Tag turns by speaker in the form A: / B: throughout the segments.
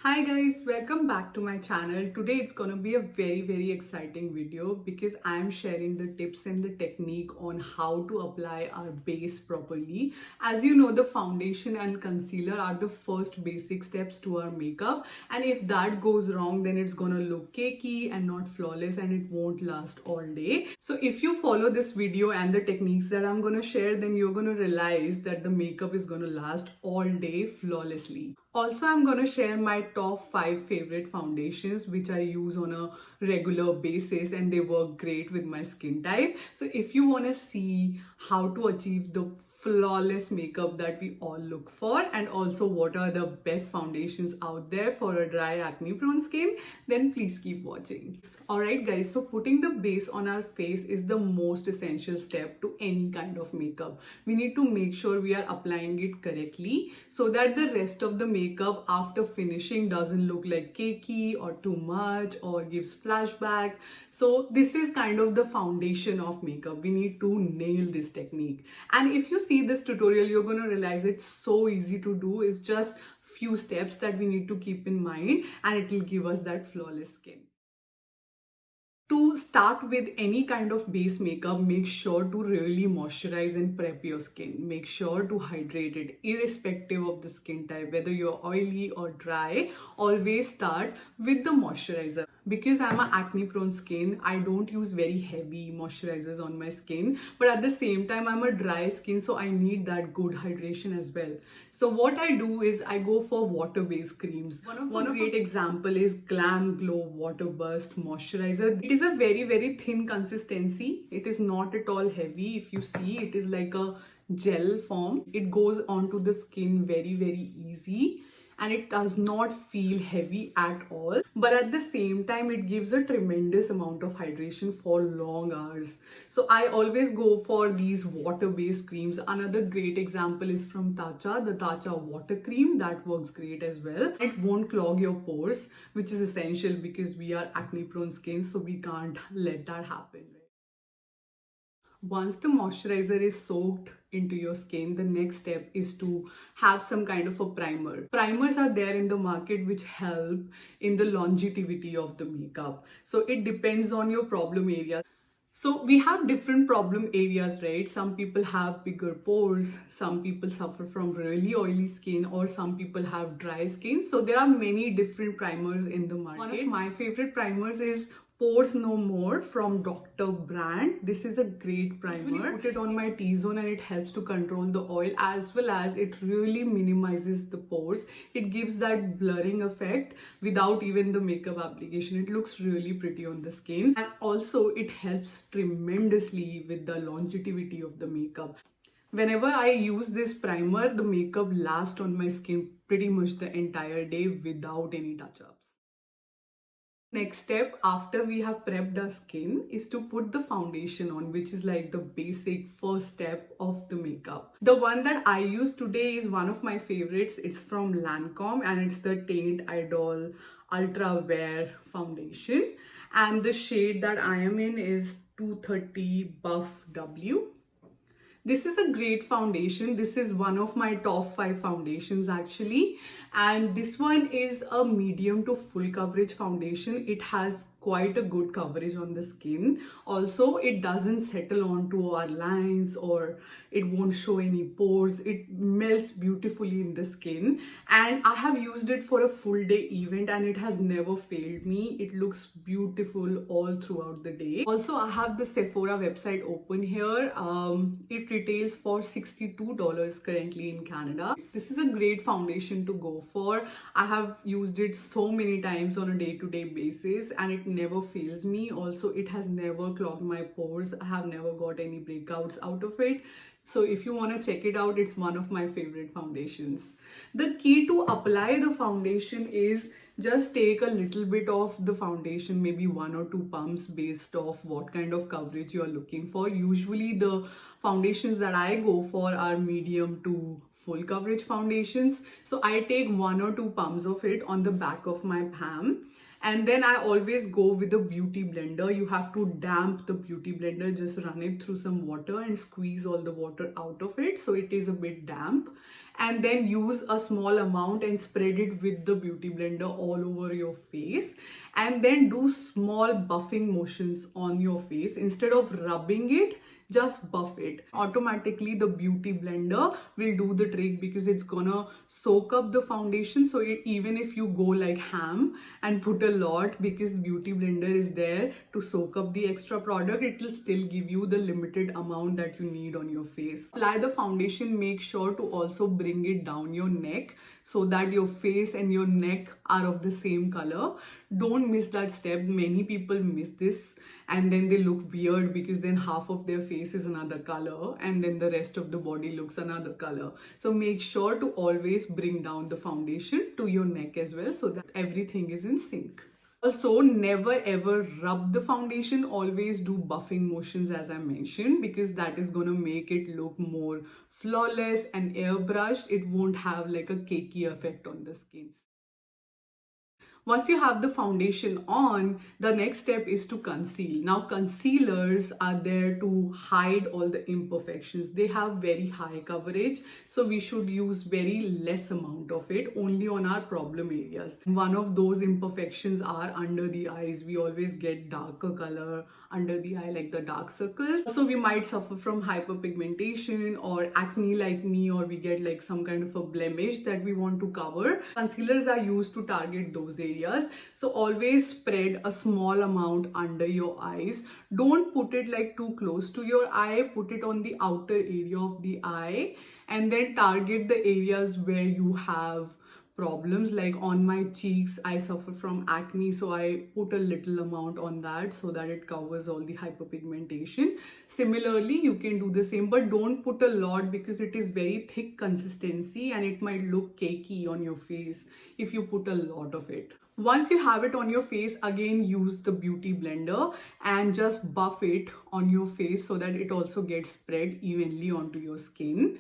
A: Hi guys, welcome back to my channel. Today it's gonna be a very exciting video because I am sharing the tips and the technique on how to apply our base properly. As you know, the foundation and concealer are the first basic steps to our makeup, and if that goes wrong then it's gonna look cakey and not flawless and it won't last all day. So if you follow this video and the techniques that I'm gonna share, then you're gonna realize that the makeup is gonna last all day flawlessly. Also, I'm going to share my top 5 favorite foundations which I use on a regular basis and they work great with my skin type. So if you want to see how to achieve the flawless makeup that we all look for, and also what are the best foundations out there for a dry acne prone skin, then please keep watching. Alright guys, so putting the base on our face is the most essential step to any kind of makeup. We need to make sure we are applying it correctly so that the rest of the makeup after finishing doesn't look like cakey or too much or gives flashback. So this is kind of the foundation of makeup. We need to nail this technique, and if you see this tutorial, you're going to realize it's so easy to do. It's just few steps that we need to keep in mind and it will give us that flawless skin. To start with any kind of base makeup, make sure to really moisturize and prep your skin. Make sure to hydrate it irrespective of the skin type, whether you're oily or dry. Always start with the moisturizer. Because I'm an acne prone skin, I don't use very heavy moisturizers on my skin, but at the same time I'm a dry skin, so I need that good hydration as well. So what I do is I go for water based creams. One of a great example is Glam Glow Water Burst Moisturizer. It is a very thin consistency. It is not at all heavy. If you see, it is like a gel form. It goes onto the skin very easy and it does not feel heavy at all, but at the same time it gives a tremendous amount of hydration for long hours. So I always go for these water based creams. Another great example is from Tatcha, the Tatcha water cream. That works great as well. It won't clog your pores, which is essential because we are acne prone skin, so we can't let that happen. Once the moisturizer is soaked into your skin, the next step is to have some kind of a primer. Primers are there in the market which help in the longevity of the makeup. So it depends on your problem area. So we have different problem areas, right? Some people have bigger pores, some people suffer from really oily skin, or some people have dry skin. So there are many different primers in the market. One of my favorite primers is Pores No More from Dr. Brand. This is a great primer. I put it on my T-zone and it helps to control the oil, as well as it really minimizes the pores. It gives that blurring effect without even the makeup application. It looks really pretty on the skin, and also it helps tremendously with the longevity of the makeup. Whenever I use this primer, the makeup lasts on my skin pretty much the entire day without any touch-ups. Next step after we have prepped our skin is to put the foundation on, which is like the basic first step of the makeup. The one that I use today is one of my favorites. It's from Lancome and it's the Taint Idol Ultra Wear Foundation. And the shade that I am in is 230 Buff W. This is a great foundation. This is one of my top 5 foundations actually. And this one is a medium to full coverage foundation. It has quite a good coverage on the skin. Also, it doesn't settle onto our lines or it won't show any pores. It melts beautifully in the skin. And I have used it for a full day event and it has never failed me. It looks beautiful all throughout the day. Also, I have the Sephora website open here. It retails for $62 currently in Canada. This is a great foundation to go for. I have used it so many times on a day-to-day basis and it never fails me. Also, it has never clogged my pores. I have never got any breakouts out of it. So if you want to check it out, it's one of my favorite foundations. The key to apply the foundation is just take a little bit of the foundation, maybe 1 or 2 pumps based off what kind of coverage you are looking for. Usually the foundations that I go for are medium to full coverage foundations. So I take 1 or 2 pumps of it on the back of my palm. And then I always go with a beauty blender. You have to damp the beauty blender, just run it through some water and squeeze all the water out of it so it is a bit damp. And then use a small amount and spread it with the beauty blender all over your face. And then do small buffing motions on your face. Instead of rubbing it, just buff it. Automatically the beauty blender will do the trick because it's gonna soak up the foundation. So even if you go like ham and put a lot, because beauty blender is there to soak up the extra product, it will still give you the limited amount that you need on your face. Apply the foundation, make sure to also bring it down your neck so that your face and your neck are of the same color. Don't miss that step. Many people miss this and then they look weird because then half of their face is another color and then the rest of the body looks another color. So make sure to always bring down the foundation to your neck as well so that everything is in sync. Also, never ever rub the foundation. Always do buffing motions as I mentioned, because that is going to make it look more flawless and airbrushed. It won't have like a cakey effect on the skin. Once you have the foundation on, the next step is to conceal. Now, concealers are there to hide all the imperfections. They have very high coverage, so we should use very less amount of it, only on our problem areas. One of those imperfections are under the eyes. We always get darker color under the eye, like the dark circles. So we might suffer from hyperpigmentation or acne like me, or we get like some kind of a blemish that we want to cover. Concealers are used to target those areas. So always spread a small amount under your eyes. Don't put it like too close to your eye. Put it on the outer area of the eye and then target the areas where you have problems. Like on my cheeks, I suffer from acne, so I put a little amount on that so that it covers all the hyperpigmentation. Similarly, you can do the same, but don't put a lot because it is very thick consistency and it might look cakey on your face if you put a lot of it. Once you have it on your face, again use the beauty blender and just buff it on your face so that it also gets spread evenly onto your skin.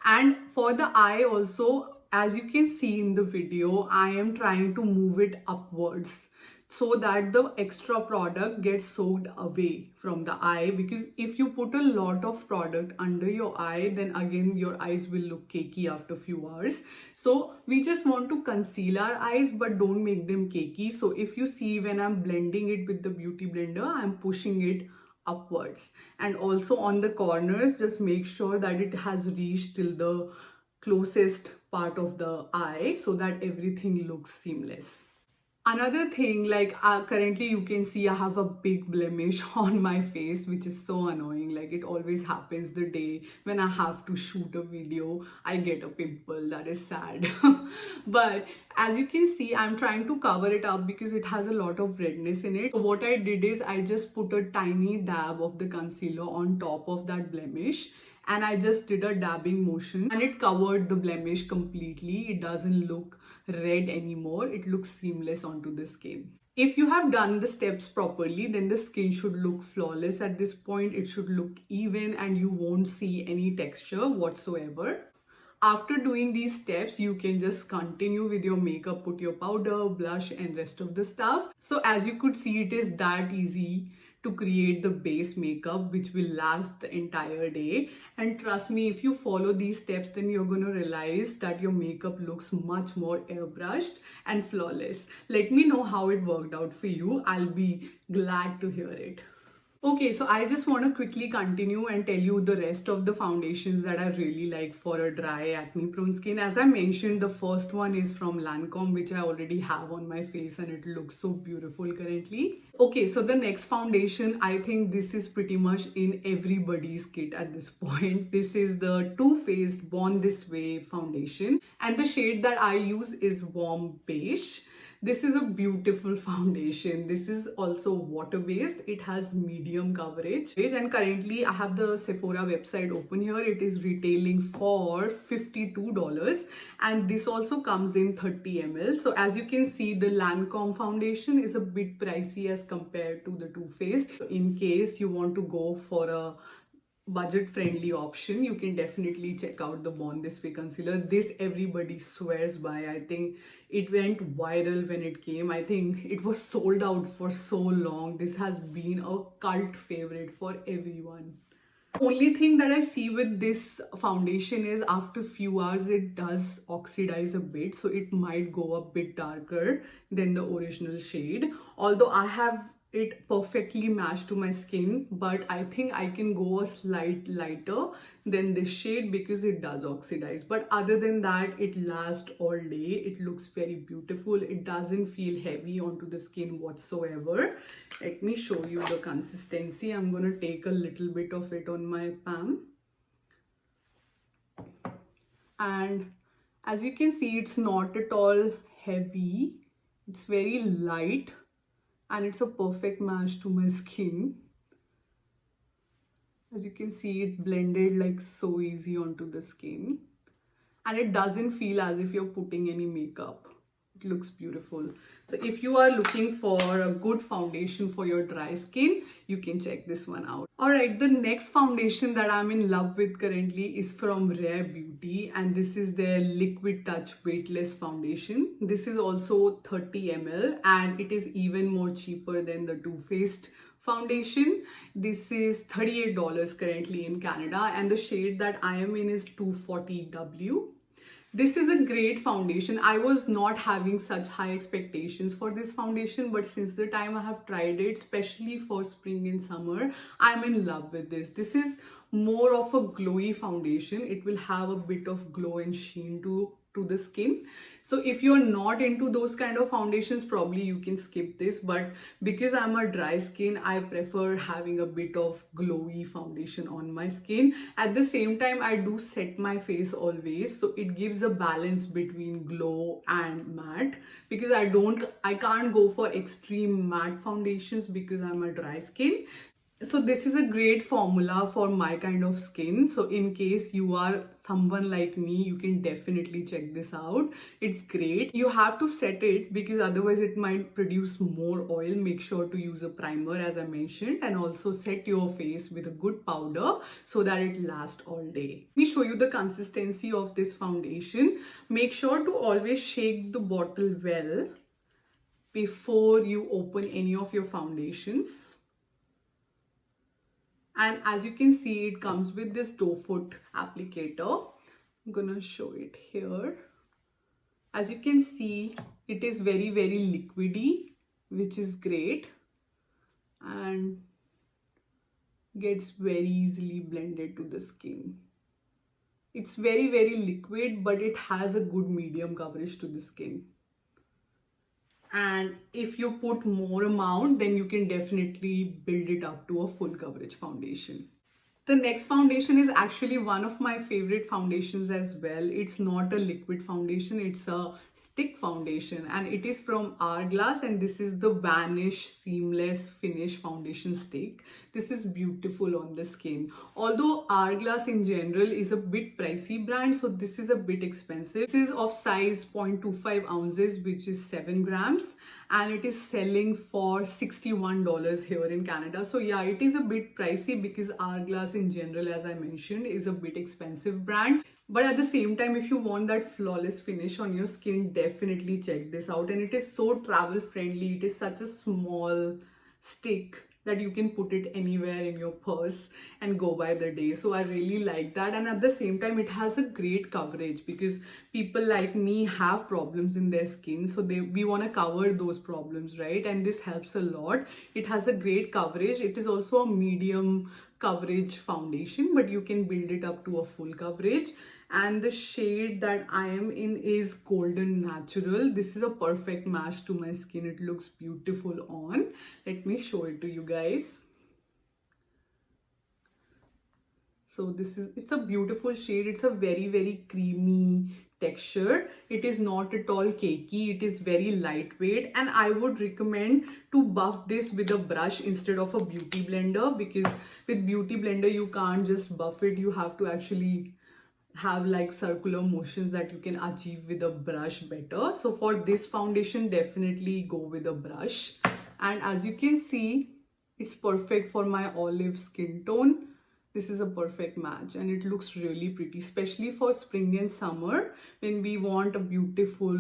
A: And for the eye also, as you can see in the video, I am trying to move it upwards so that the extra product gets soaked away from the eye, because if you put a lot of product under your eye, then again your eyes will look cakey after a few hours. So we just want to conceal our eyes but don't make them cakey. So if you see, when I'm blending it with the beauty blender, I'm pushing it upwards, and also on the corners, just make sure that it has reached till the closest part of the eye so that everything looks seamless. Another thing, like currently you can see I have a big blemish on my face, which is so annoying. Like it always happens the day when I have to shoot a video, I get a pimple. That is sad. But as you can see, I'm trying to cover it up because it has a lot of redness in it. So what I did is I just put a tiny dab of the concealer on top of that blemish, and I just did a dabbing motion and it covered the blemish completely. It doesn't look red anymore. It looks seamless onto the skin. If you have done the steps properly, then the skin should look flawless at this point. It should look even and you won't see any texture whatsoever. After doing these steps, you can just continue with your makeup, put your powder, blush and rest of the stuff. So as you could see, it is that easy to create the base makeup which will last the entire day. And trust me, if you follow these steps, then you're going to realize that your makeup looks much more airbrushed and flawless. Let me know how it worked out for you. I'll be glad to hear it. Okay, so I just want to quickly continue and tell you the rest of the foundations that I really like for a dry acne prone skin. As I mentioned, the first one is from Lancome, which I already have on my face and it looks so beautiful currently. Okay, so the next foundation, I think this is pretty much in everybody's kit at this point. This is the Too Faced Born This Way foundation and the shade that I use is Warm Beige. This is a beautiful foundation. This is also water-based. It has medium coverage. And currently, I have the Sephora website open here. It is retailing for $52. And this also comes in 30 ml. So as you can see, the Lancome foundation is a bit pricey as compared to the Too Faced. In case you want to go for a budget friendly option. You can definitely check out the Born This Way concealer. This everybody swears by. I think it went viral when it came. I think it was sold out for so long. This has been a cult favorite for everyone. Only thing that I see with this foundation is after few hours it does oxidize a bit, so it might go a bit darker than the original shade. Although I have it perfectly matched to my skin, but I think I can go a slight lighter than this shade because it does oxidize. But other than that, it lasts all day. It looks very beautiful. It doesn't feel heavy onto the skin whatsoever. Let me show you the consistency. I'm going to take a little bit of it on my palm. And as you can see, it's not at all heavy. It's very light and it's a perfect match to my skin. As you can see, it blended like so easy onto the skin. And it doesn't feel as if you're putting any makeup. It looks beautiful. So if you are looking for a good foundation for your dry skin, you can check this one out. Alright, the next foundation that I'm in love with currently is from Rare Beauty, and this is their Liquid Touch Weightless Foundation. This is also 30 ml and it is even more cheaper than the Too Faced foundation. This is $38 currently in Canada and the shade that I am in is 240W. This is a great foundation. I was not having such high expectations for this foundation, but since the time I have tried it, especially for spring and summer, I'm in love with this. This is more of a glowy foundation. It will have a bit of glow and sheen to the skin. So if you're not into those kind of foundations, probably you can skip this, but because I'm a dry skin, I prefer having a bit of glowy foundation on my skin. At the same time, I do set my face always, so it gives a balance between glow and matte, because I can't go for extreme matte foundations because I'm a dry skin. So this is a great formula for my kind of skin. So in case you are someone like me, you can definitely check this out. It's great. You have to set it because otherwise it might produce more oil. Make sure to use a primer as I mentioned, and also set your face with a good powder so that it lasts all day. Let me show you the consistency of this foundation. Make sure to always shake the bottle well before you open any of your foundations. And as you can see, it comes with this doe foot applicator. I'm gonna show it here. As you can see, it is very, very liquidy, which is great and gets very easily blended to the skin. It's very, very liquid, but it has a good medium coverage to the skin. And if you put more amount, then you can definitely build it up to a full coverage foundation. The next foundation is actually one of my favorite foundations as well. It's not a liquid foundation, it's a stick foundation, and it is from Hourglass, and this is the Vanish Seamless Finish Foundation Stick. This is beautiful on the skin. Although Hourglass in general is a bit pricey brand, so this is a bit expensive. This is of size 0.25 ounces, which is 7 grams. And it is selling for $61 here in Canada. So yeah, it is a bit pricey because Hourglass in general, as I mentioned, is a bit expensive brand. But at the same time, if you want that flawless finish on your skin, definitely check this out. And it is so travel friendly. It is such a small stick that you can put it anywhere in your purse and go by the day. So I really like that. And at the same time, it has a great coverage because people like me have problems in their skin. So we want to cover those problems, right? And this helps a lot. It has a great coverage. It is also a medium coverage foundation, but you can build it up to a full coverage. And the shade that I am in is Golden Natural. This is a perfect match to my skin. It looks beautiful on. Let me show it to you guys. So it's a beautiful shade. It's a very, very creamy texture. It is not at all cakey. It is very lightweight, and I would recommend to buff this with a brush instead of a beauty blender, because with beauty blender you can't just buff it. You have to actually have like circular motions that you can achieve with a brush better. So for this foundation, definitely go with a brush. And as you can see, it's perfect for my olive skin tone. this is a perfect match, and it looks really pretty, especially for spring and summer when we want a beautiful,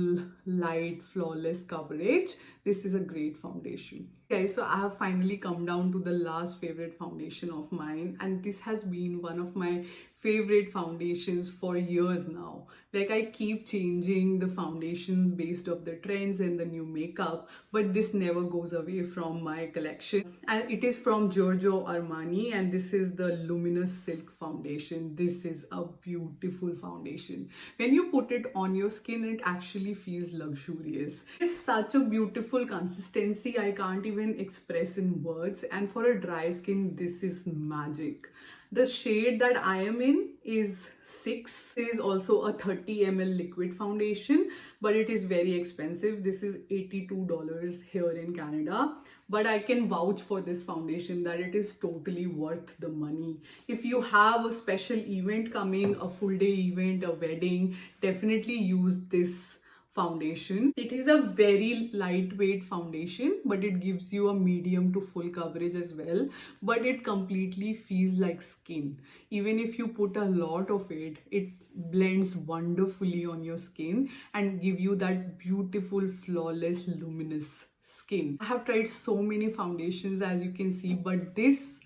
A: light, flawless coverage. This is a great foundation. Guys, so I have finally come down to the last favorite foundation of mine, and this has been one of my favorite foundations for years now. Like, I keep changing the foundation based off the trends and the new makeup, but this never goes away from my collection. And it is from Giorgio Armani, and this is the Luminous Silk Foundation. This is a beautiful foundation. When you put it on your skin, it actually feels luxurious. It's such a beautiful consistency, I can't even express in words. And for a dry skin, this is magic. The shade that I am in is 6. It is also a 30 ml liquid foundation, but it is very expensive. This is $82 here in Canada. But I can vouch for this foundation that it is totally worth the money. If you have a special event coming, a full day event, a wedding, definitely use this foundation. It is a very lightweight foundation, but it gives you a medium to full coverage as well. But it completely feels like skin. Even if you put a lot of it, it blends wonderfully on your skin and give you that beautiful, flawless, luminous skin. I have tried so many foundations, as you can see, but this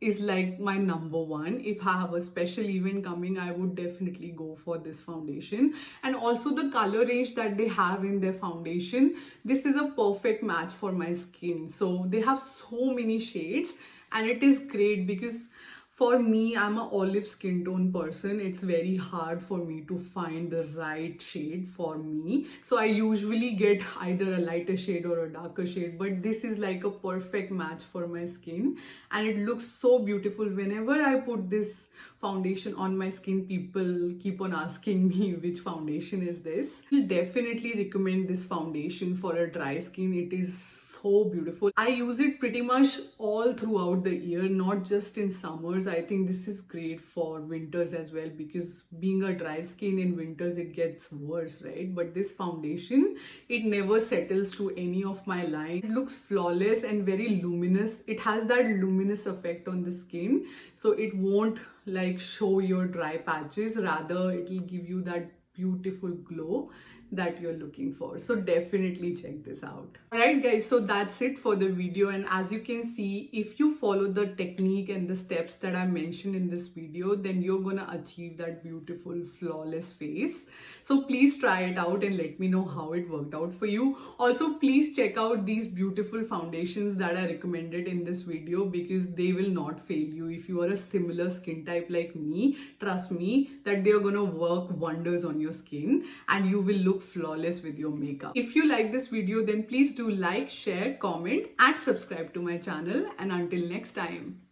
A: is like my number one. If I have a special event coming, I would definitely go for this foundation. And also the color range that they have in their foundation, this is a perfect match for my skin. So they have so many shades, and it is great because for me, I'm an olive skin tone person. It's very hard for me to find the right shade for me. So I usually get either a lighter shade or a darker shade, but this is like a perfect match for my skin, and it looks so beautiful. Whenever I put this foundation on my skin, people keep on asking me which foundation is this. I definitely recommend this foundation for a dry skin. It is so beautiful. I use it pretty much all throughout the year, not just in summers. I think this is great for winters as well, because being a dry skin in winters, it gets worse, right? But this foundation, it never settles to any of my line. It looks flawless and very luminous. It has that luminous effect on the skin, so it won't like show your dry patches. Rather, it will give you that beautiful glow that you're looking for. So definitely check this out. Alright guys, so that's it for the video, and as you can see, if you follow the technique and the steps that I mentioned in this video, then you're gonna achieve that beautiful flawless face. So please try it out and let me know how it worked out for you. Also, please check out these beautiful foundations that I recommended in this video, because they will not fail you. If you are a similar skin type like me, trust me that they're gonna work wonders on your skin and you will look flawless with your makeup. If you like this video, then please do like, share, comment and subscribe to my channel. And until next time,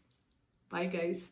A: bye guys.